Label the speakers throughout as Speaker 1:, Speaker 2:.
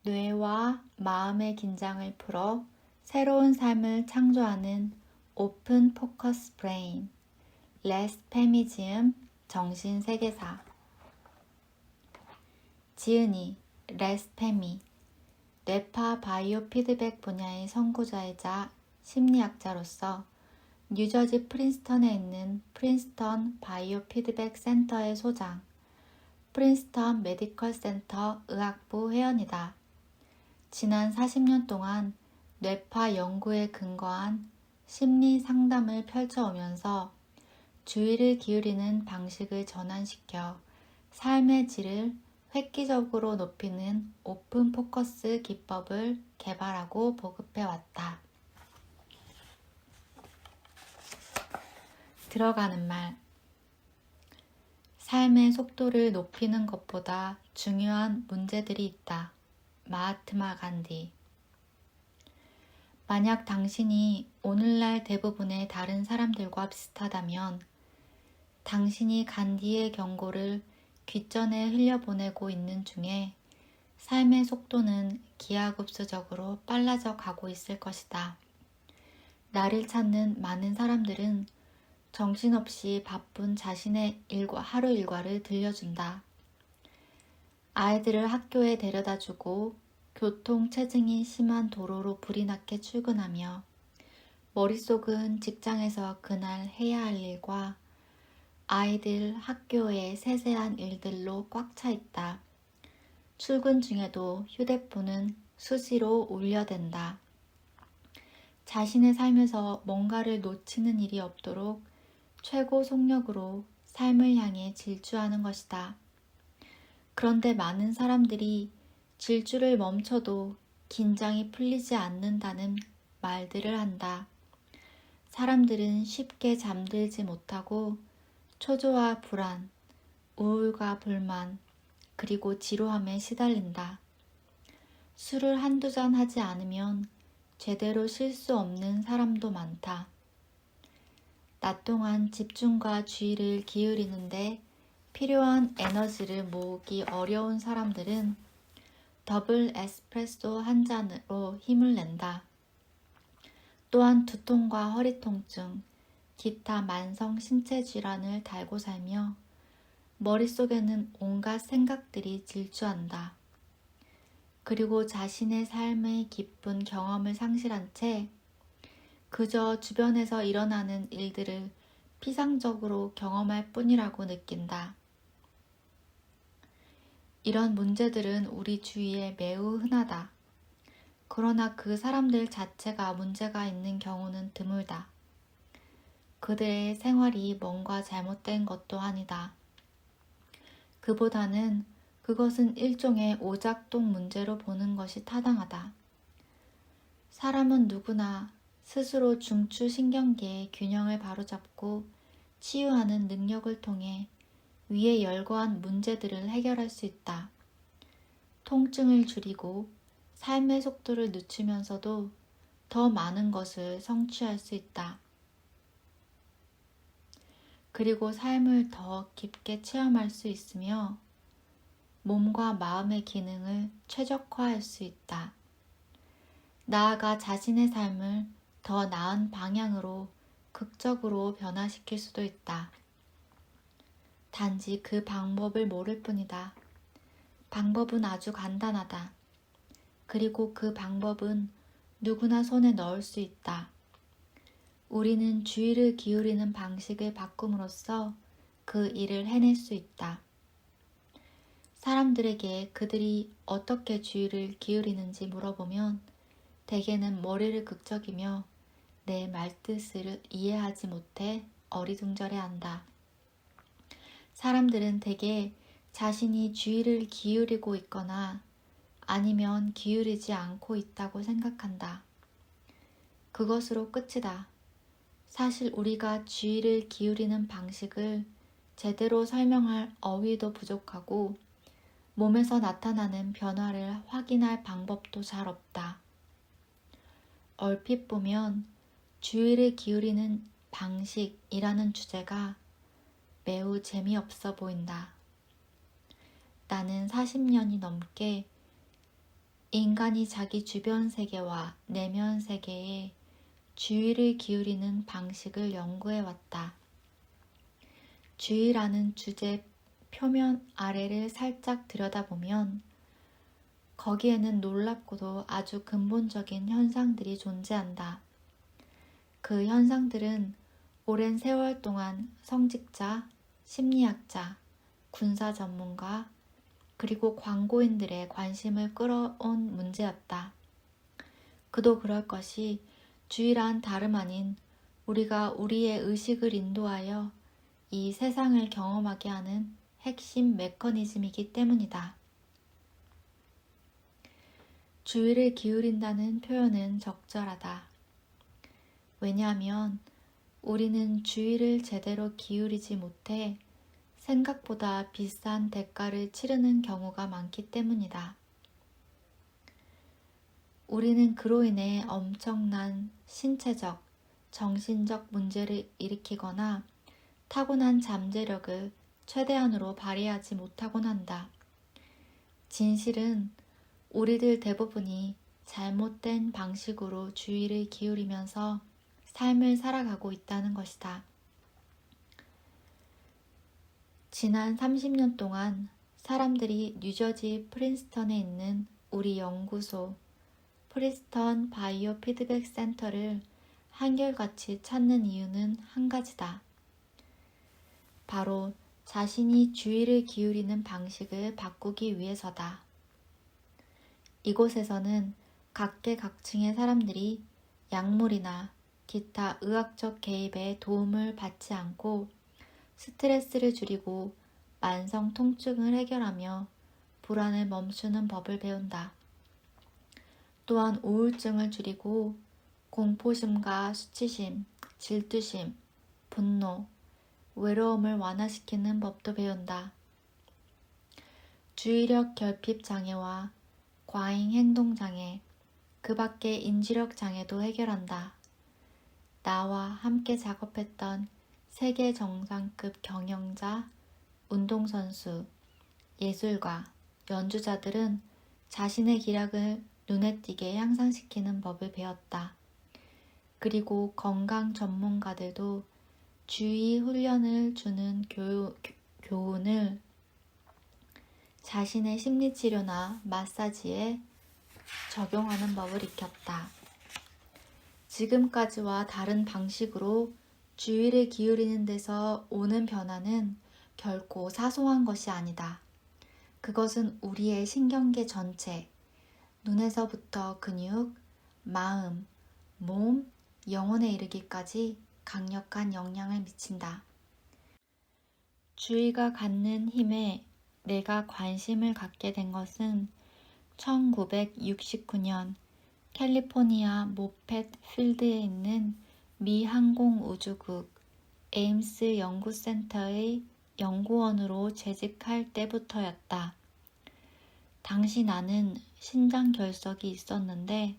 Speaker 1: 뇌와 마음의 긴장을 풀어 새로운 삶을 창조하는 오픈 포커스 브레인, 레스 페미지움 정신세계사. 지은이, 레스 페미, 뇌파 바이오 피드백 분야의 선구자이자 심리학자로서 뉴저지 프린스턴에 있는 프린스턴 바이오 피드백 센터의 소장, 프린스턴 메디컬 센터 의학부 회원이다. 지난 40년 동안 뇌파 연구에 근거한 심리 상담을 펼쳐오면서 주의를 기울이는 방식을 전환시켜 삶의 질을 획기적으로 높이는 오픈 포커스 기법을 개발하고 보급해왔다. 들어가는 말. 삶의 속도를 높이는 것보다 중요한 문제들이 있다. 마하트마 간디. 만약 당신이 오늘날 대부분의 다른 사람들과 비슷하다면 당신이 간디의 경고를 귓전에 흘려보내고 있는 중에 삶의 속도는 기하급수적으로 빨라져 가고 있을 것이다. 나를 찾는 많은 사람들은 정신없이 바쁜 자신의 하루 일과를 들려준다. 아이들을 학교에 데려다주고 교통체증이 심한 도로로 불이 나게 출근하며 머릿속은 직장에서 그날 해야 할 일과 아이들 학교의 세세한 일들로 꽉 차 있다. 출근 중에도 휴대폰은 수시로 울려댄다. 자신의 삶에서 뭔가를 놓치는 일이 없도록 최고 속력으로 삶을 향해 질주하는 것이다. 그런데 많은 사람들이 질주를 멈춰도 긴장이 풀리지 않는다는 말들을 한다. 사람들은 쉽게 잠들지 못하고 초조와 불안, 우울과 불만, 그리고 지루함에 시달린다. 술을 한두 잔 하지 않으면 제대로 쉴 수 없는 사람도 많다. 낮 동안 집중과 주의를 기울이는데 필요한 에너지를 모으기 어려운 사람들은 더블 에스프레소 한 잔으로 힘을 낸다. 또한 두통과 허리 통증, 기타 만성 신체 질환을 달고 살며 머릿속에는 온갖 생각들이 질주한다. 그리고 자신의 삶의 깊은 경험을 상실한 채 그저 주변에서 일어나는 일들을 피상적으로 경험할 뿐이라고 느낀다. 이런 문제들은 우리 주위에 매우 흔하다. 그러나 그 사람들 자체가 문제가 있는 경우는 드물다. 그들의 생활이 뭔가 잘못된 것도 아니다. 그보다는 그것은 일종의 오작동 문제로 보는 것이 타당하다. 사람은 누구나 스스로 중추신경계의 균형을 바로잡고 치유하는 능력을 통해 위에 열거한 문제들을 해결할 수 있다. 통증을 줄이고 삶의 속도를 늦추면서도 더 많은 것을 성취할 수 있다. 그리고 삶을 더 깊게 체험할 수 있으며 몸과 마음의 기능을 최적화할 수 있다. 나아가 자신의 삶을 더 나은 방향으로 극적으로 변화시킬 수도 있다. 단지 그 방법을 모를 뿐이다. 방법은 아주 간단하다. 그리고 그 방법은 누구나 손에 넣을 수 있다. 우리는 주의를 기울이는 방식을 바꿈으로써 그 일을 해낼 수 있다. 사람들에게 그들이 어떻게 주의를 기울이는지 물어보면 대개는 머리를 극적이며 내 말뜻을 이해하지 못해 어리둥절해한다. 사람들은 대개 자신이 주의를 기울이고 있거나 아니면 기울이지 않고 있다고 생각한다. 그것으로 끝이다. 사실 우리가 주의를 기울이는 방식을 제대로 설명할 어휘도 부족하고 몸에서 나타나는 변화를 확인할 방법도 잘 없다. 얼핏 보면 주의를 기울이는 방식이라는 주제가 매우 재미없어 보인다. 나는 40년이 넘게 인간이 자기 주변 세계와 내면 세계에 주의를 기울이는 방식을 연구해왔다. 주의라는 주제 표면 아래를 살짝 들여다보면 거기에는 놀랍고도 아주 근본적인 현상들이 존재한다. 그 현상들은 오랜 세월 동안 성직자, 심리학자, 군사 전문가, 그리고 광고인들의 관심을 끌어온 문제였다. 그도 그럴 것이 주의란 다름 아닌 우리가 우리의 의식을 인도하여 이 세상을 경험하게 하는 핵심 메커니즘이기 때문이다. 주의를 기울인다는 표현은 적절하다. 왜냐하면 우리는 주의를 제대로 기울이지 못해 생각보다 비싼 대가를 치르는 경우가 많기 때문이다. 우리는 그로 인해 엄청난 신체적, 정신적 문제를 일으키거나 타고난 잠재력을 최대한으로 발휘하지 못하곤 한다. 진실은 우리들 대부분이 잘못된 방식으로 주의를 기울이면서 삶을 살아가고 있다는 것이다. 지난 30년 동안 사람들이 뉴저지 프린스턴에 있는 우리 연구소 프린스턴 바이오 피드백 센터를 한결같이 찾는 이유는 한 가지다. 바로 자신이 주의를 기울이는 방식을 바꾸기 위해서다. 이곳에서는 각계각층의 사람들이 약물이나 기타 의학적 개입에 도움을 받지 않고 스트레스를 줄이고 만성 통증을 해결하며 불안을 멈추는 법을 배운다. 또한 우울증을 줄이고 공포심과 수치심, 질투심, 분노, 외로움을 완화시키는 법도 배운다. 주의력 결핍 장애와 과잉 행동 장애, 그 밖의 인지력 장애도 해결한다. 나와 함께 작업했던 세계 정상급 경영자, 운동선수, 예술가, 연주자들은 자신의 기량을 눈에 띄게 향상시키는 법을 배웠다. 그리고 건강 전문가들도 주의 훈련을 주는 교훈을 자신의 심리치료나 마사지에 적용하는 법을 익혔다. 지금까지와 다른 방식으로 주의를 기울이는 데서 오는 변화는 결코 사소한 것이 아니다. 그것은 우리의 신경계 전체, 눈에서부터 근육, 마음, 몸, 영혼에 이르기까지 강력한 영향을 미친다. 주의가 갖는 힘에 내가 관심을 갖게 된 것은 1969년 캘리포니아 모펫 필드에 있는 미 항공우주국 에임스 연구센터의 연구원으로 재직할 때부터였다. 당시 나는 신장결석이 있었는데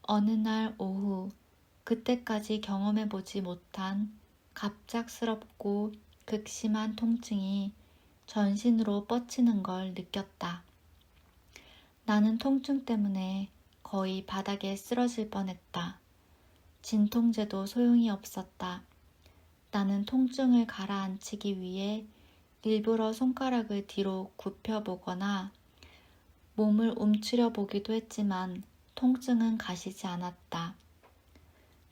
Speaker 1: 어느 날 오후 그때까지 경험해보지 못한 갑작스럽고 극심한 통증이 전신으로 뻗치는 걸 느꼈다. 나는 통증 때문에 거의 바닥에 쓰러질 뻔했다. 진통제도 소용이 없었다. 나는 통증을 가라앉히기 위해 일부러 손가락을 뒤로 굽혀보거나 몸을 움츠려 보기도 했지만 통증은 가시지 않았다.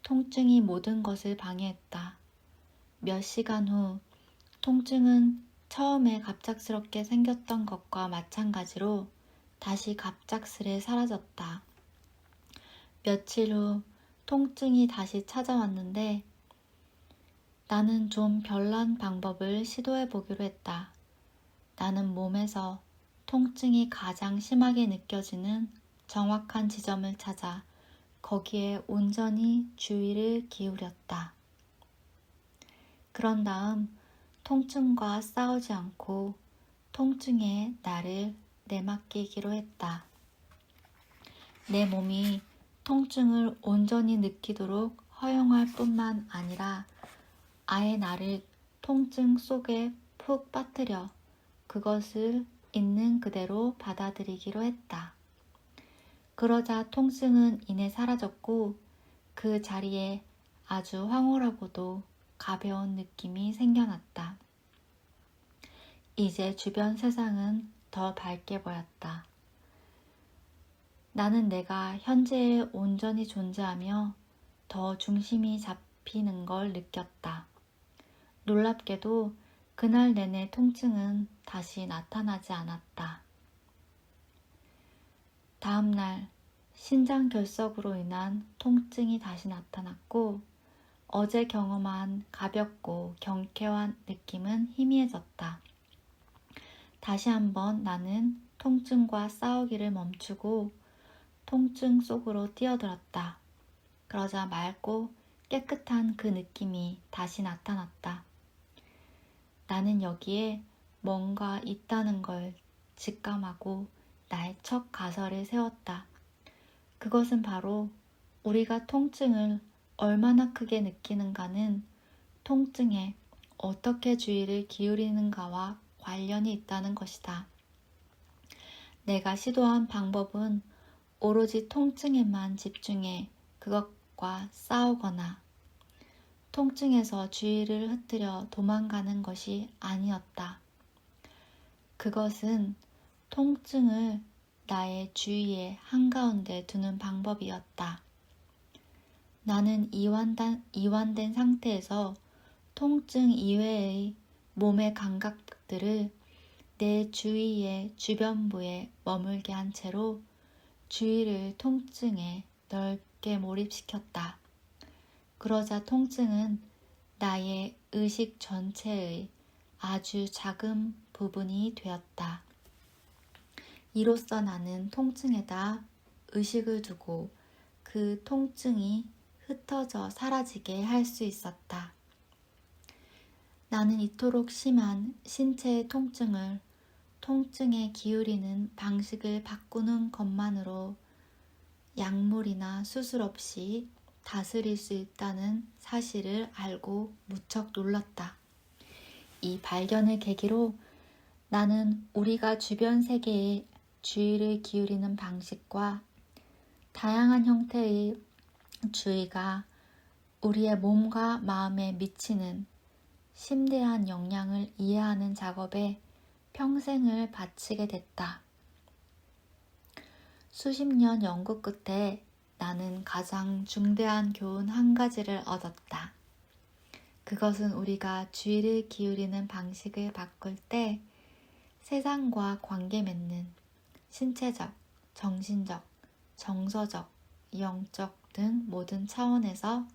Speaker 1: 통증이 모든 것을 방해했다. 몇 시간 후 통증은 처음에 갑작스럽게 생겼던 것과 마찬가지로 다시 갑작스레 사라졌다. 며칠 후 통증이 다시 찾아왔는데 나는 좀 별난 방법을 시도해 보기로 했다. 나는 몸에서 통증이 가장 심하게 느껴지는 정확한 지점을 찾아 거기에 온전히 주의를 기울였다. 그런 다음 통증과 싸우지 않고 통증에 나를 내맡기기로 했다. 내 몸이 통증을 온전히 느끼도록 허용할 뿐만 아니라 아예 나를 통증 속에 푹 빠뜨려 그것을 있는 그대로 받아들이기로 했다. 그러자 통증은 이내 사라졌고 그 자리에 아주 황홀하고도 가벼운 느낌이 생겨났다. 이제 주변 세상은 더 밝게 보였다. 나는 내가 현재에 온전히 존재하며 더 중심이 잡히는 걸 느꼈다. 놀랍게도 그날 내내 통증은 다시 나타나지 않았다. 다음 날 신장 결석으로 인한 통증이 다시 나타났고 어제 경험한 가볍고 경쾌한 느낌은 희미해졌다. 다시 한번 나는 통증과 싸우기를 멈추고 통증 속으로 뛰어들었다. 그러자 맑고 깨끗한 그 느낌이 다시 나타났다. 나는 여기에 뭔가 있다는 걸 직감하고 나의 첫 가설을 세웠다. 그것은 바로 우리가 통증을 얼마나 크게 느끼는가는 통증에 어떻게 주의를 기울이는가와 관련이 있다는 것이다. 내가 시도한 방법은 오로지 통증에만 집중해 그것과 싸우거나 통증에서 주의를 흩뜨려 도망가는 것이 아니었다. 그것은 통증을 나의 주위의 한가운데 두는 방법이었다. 나는 이완된 상태에서 통증 이외의 몸의 감각들을 내 주위의 주변부에 머물게 한 채로 주의를 통증에 넓게 몰입시켰다. 그러자 통증은 나의 의식 전체의 아주 작은 부분이 되었다. 이로써 나는 통증에다 의식을 두고 그 통증이 흩어져 사라지게 할 수 있었다. 나는 이토록 심한 신체의 통증에 기울이는 방식을 바꾸는 것만으로 약물이나 수술 없이 다스릴 수 있다는 사실을 알고 무척 놀랐다. 이 발견을 계기로 나는 우리가 주변 세계에 주의를 기울이는 방식과 다양한 형태의 주의가 우리의 몸과 마음에 미치는 심대한 영향을 이해하는 작업에 평생을 바치게 됐다. 수십 년 연구 끝에 나는 가장 중대한 교훈 한 가지를 얻었다. 그것은 우리가 주의를 기울이는 방식을 바꿀 때 세상과 관계 맺는 신체적, 정신적, 정서적, 영적 등 모든 차원에서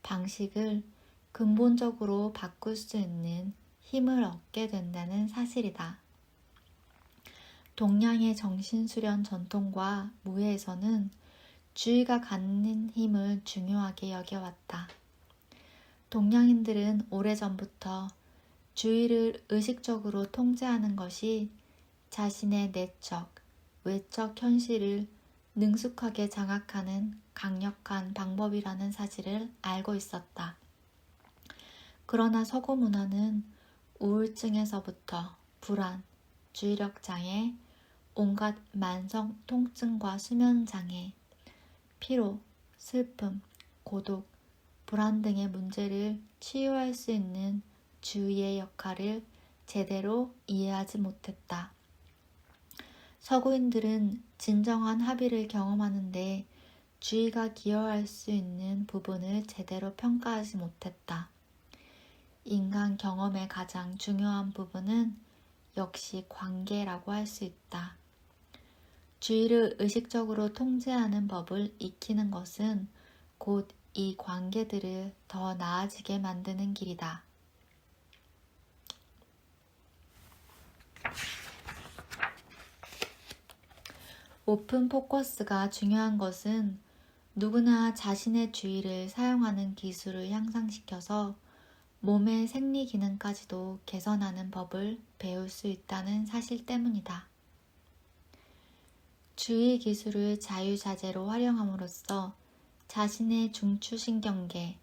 Speaker 1: 방식을 근본적으로 바꿀 수 있는 힘을 얻게 된다는 사실이다. 동양의 정신수련 전통과 무예에서는 주의가 갖는 힘을 중요하게 여겨왔다. 동양인들은 오래전부터 주의를 의식적으로 통제하는 것이 자신의 내적, 외적 현실을 능숙하게 장악하는 강력한 방법이라는 사실을 알고 있었다. 그러나 서구 문화는 우울증에서부터 불안, 주의력 장애, 온갖 만성 통증과 수면 장애, 피로, 슬픔, 고독, 불안 등의 문제를 치유할 수 있는 주의의 역할을 제대로 이해하지 못했다. 서구인들은 진정한 합의를 경험하는데 주의가 기여할 수 있는 부분을 제대로 평가하지 못했다. 인간 경험의 가장 중요한 부분은 역시 관계라고 할 수 있다. 주의를 의식적으로 통제하는 법을 익히는 것은 곧 이 관계들을 더 나아지게 만드는 길이다. 오픈 포커스가 중요한 것은 누구나 자신의 주의를 사용하는 기술을 향상시켜서 몸의 생리 기능까지도 개선하는 법을 배울 수 있다는 사실 때문이다. 주의 기술을 자유자재로 활용함으로써 자신의 중추신경계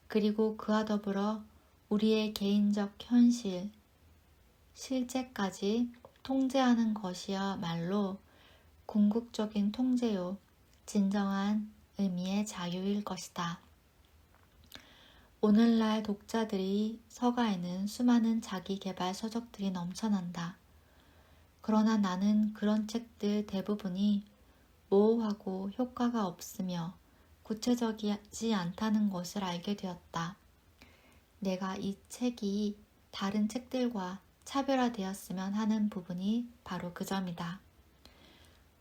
Speaker 1: 그리고 그와 더불어 우리의 개인적 실제까지 통제하는 것이야말로 궁극적인 통제요, 진정한 의미의 자유일 것이다. 오늘날 독자들의 서가에는 수많은 자기계발 서적들이 넘쳐난다. 그러나 나는 그런 책들 대부분이 모호하고 효과가 없으며 구체적이지 않다는 것을 알게 되었다. 내가 이 책이 다른 책들과 차별화되었으면 하는 부분이 바로 그 점이다.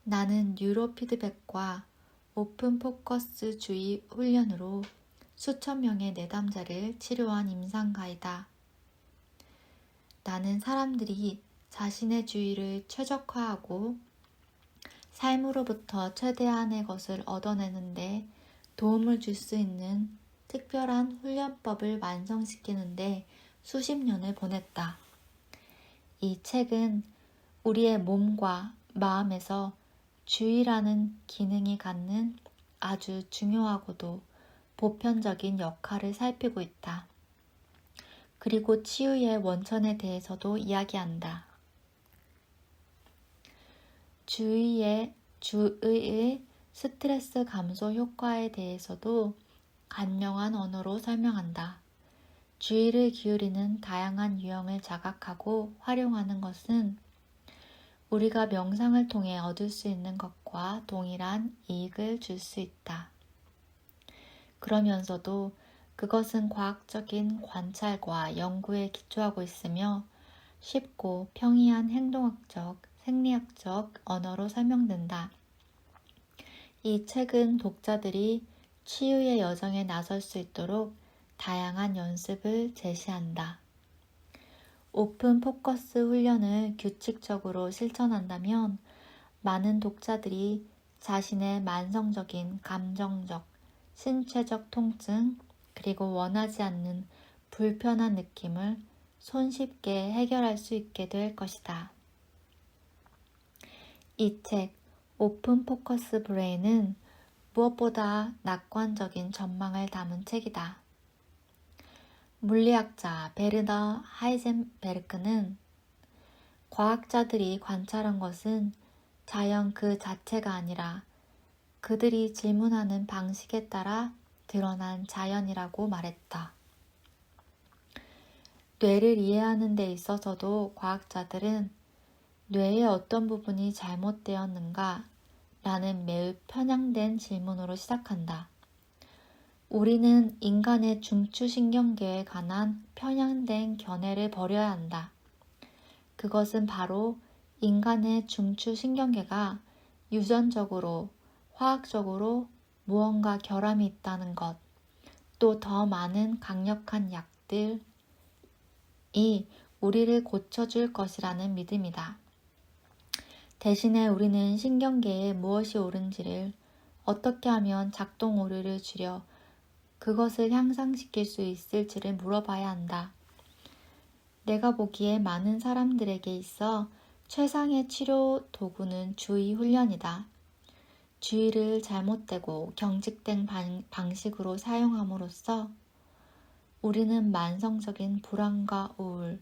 Speaker 1: 나는 뉴로 피드백과 오픈 포커스주의 훈련으로 수천 명의 내담자를 치료한 임상가이다. 나는 사람들이 자신의 주의를 최적화하고 삶으로부터 최대한의 것을 얻어내는데 도움을 줄 수 있는 특별한 훈련법을 완성시키는데 수십 년을 보냈다. 이 책은 우리의 몸과 마음에서 주의라는 기능이 갖는 아주 중요하고도 보편적인 역할을 살피고 있다. 그리고 치유의 원천에 대해서도 이야기한다. 주의의 스트레스 감소 효과에 대해서도 간명한 언어로 설명한다. 주의를 기울이는 다양한 유형을 자각하고 활용하는 것은 우리가 명상을 통해 얻을 수 있는 것과 동일한 이익을 줄 수 있다. 그러면서도 그것은 과학적인 관찰과 연구에 기초하고 있으며 쉽고 평이한 행동학적, 생리학적 언어로 설명된다. 이 책은 독자들이 치유의 여정에 나설 수 있도록 다양한 연습을 제시한다. 오픈 포커스 훈련을 규칙적으로 실천한다면 많은 독자들이 자신의 만성적인 감정적, 신체적 통증, 그리고 원하지 않는 불편한 느낌을 손쉽게 해결할 수 있게 될 것이다. 이 책, 오픈 포커스 브레인은 무엇보다 낙관적인 전망을 담은 책이다. 물리학자 베르너 하이젠베르크는 과학자들이 관찰한 것은 자연 그 자체가 아니라 그들이 질문하는 방식에 따라 드러난 자연이라고 말했다. 뇌를 이해하는 데 있어서도 과학자들은 뇌의 어떤 부분이 잘못되었는가? 라는 매우 편향된 질문으로 시작한다. 우리는 인간의 중추신경계에 관한 편향된 견해를 버려야 한다. 그것은 바로 인간의 중추신경계가 유전적으로, 화학적으로 무언가 결함이 있다는 것, 또 더 많은 강력한 약들이 우리를 고쳐줄 것이라는 믿음이다. 대신에 우리는 신경계에 무엇이 옳은지를 어떻게 하면 작동 오류를 줄여 그것을 향상시킬 수 있을지를 물어봐야 한다. 내가 보기에 많은 사람들에게 있어 최상의 치료 도구는 주의 훈련이다. 주의를 잘못되고 경직된 방식으로 사용함으로써 우리는 만성적인 불안과 우울,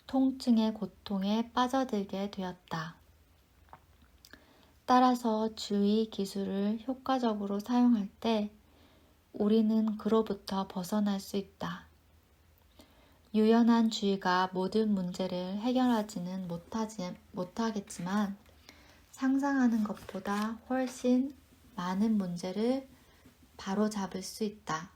Speaker 1: 통증의 고통에 빠져들게 되었다. 따라서 주의 기술을 효과적으로 사용할 때 우리는 그로부터 벗어날 수 있다. 유연한 주의가 모든 문제를 해결하지는 못하겠지만 상상하는 것보다 훨씬 많은 문제를 바로잡을 수 있다.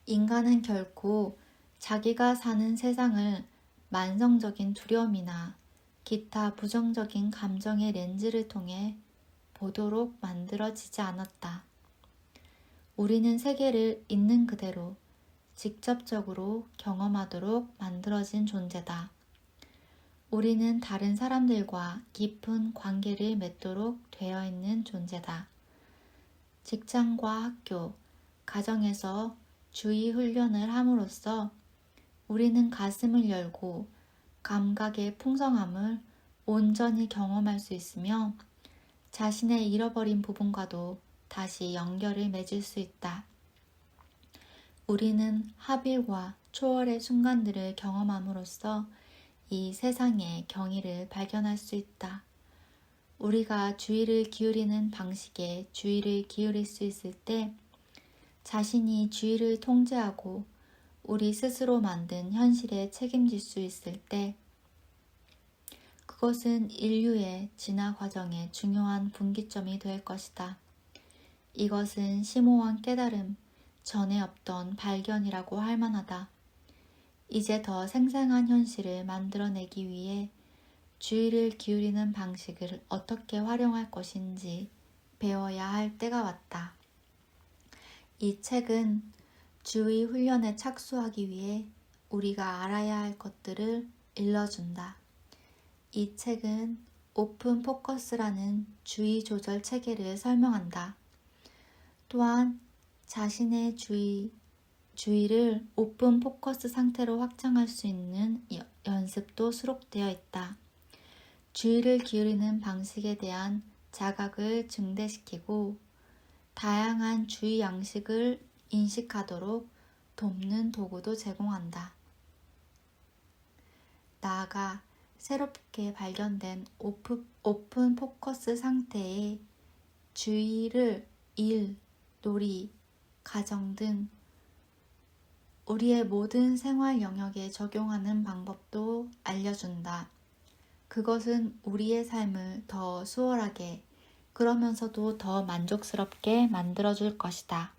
Speaker 1: 인간은 결코 자기가 사는 세상을 만성적인 두려움이나 기타 부정적인 감정의 렌즈를 통해 보도록 만들어지지 않았다. 우리는 세계를 있는 그대로 직접적으로 경험하도록 만들어진 존재다. 우리는 다른 사람들과 깊은 관계를 맺도록 되어 있는 존재다. 직장과 학교, 가정에서 주의 훈련을 함으로써 우리는 가슴을 열고 감각의 풍성함을 온전히 경험할 수 있으며 자신의 잃어버린 부분과도 다시 연결을 맺을 수 있다. 우리는 합일과 초월의 순간들을 경험함으로써 이 세상의 경의를 발견할 수 있다. 우리가 주의를 기울이는 방식에 주의를 기울일 수 있을 때 자신이 주의를 통제하고 우리 스스로 만든 현실에 책임질 수 있을 때 그것은 인류의 진화 과정의 중요한 분기점이 될 것이다. 이것은 심오한 깨달음, 전에 없던 발견이라고 할 만하다. 이제 더 생생한 현실을 만들어내기 위해 주의를 기울이는 방식을 어떻게 활용할 것인지 배워야 할 때가 왔다. 이 책은 주의 훈련에 착수하기 위해 우리가 알아야 할 것들을 일러준다. 이 책은 오픈 포커스라는 주의 조절 체계를 설명한다. 또한 자신의 주의를 오픈 포커스 상태로 확장할 수 있는 연습도 수록되어 있다. 주의를 기울이는 방식에 대한 자각을 증대시키고 다양한 주의 양식을 인식하도록 돕는 도구도 제공한다. 나아가 새롭게 발견된 오픈 포커스 상태에 주의를 일, 놀이, 가정 등 우리의 모든 생활 영역에 적용하는 방법도 알려준다. 그것은 우리의 삶을 더 수월하게 그러면서도 더 만족스럽게 만들어줄 것이다.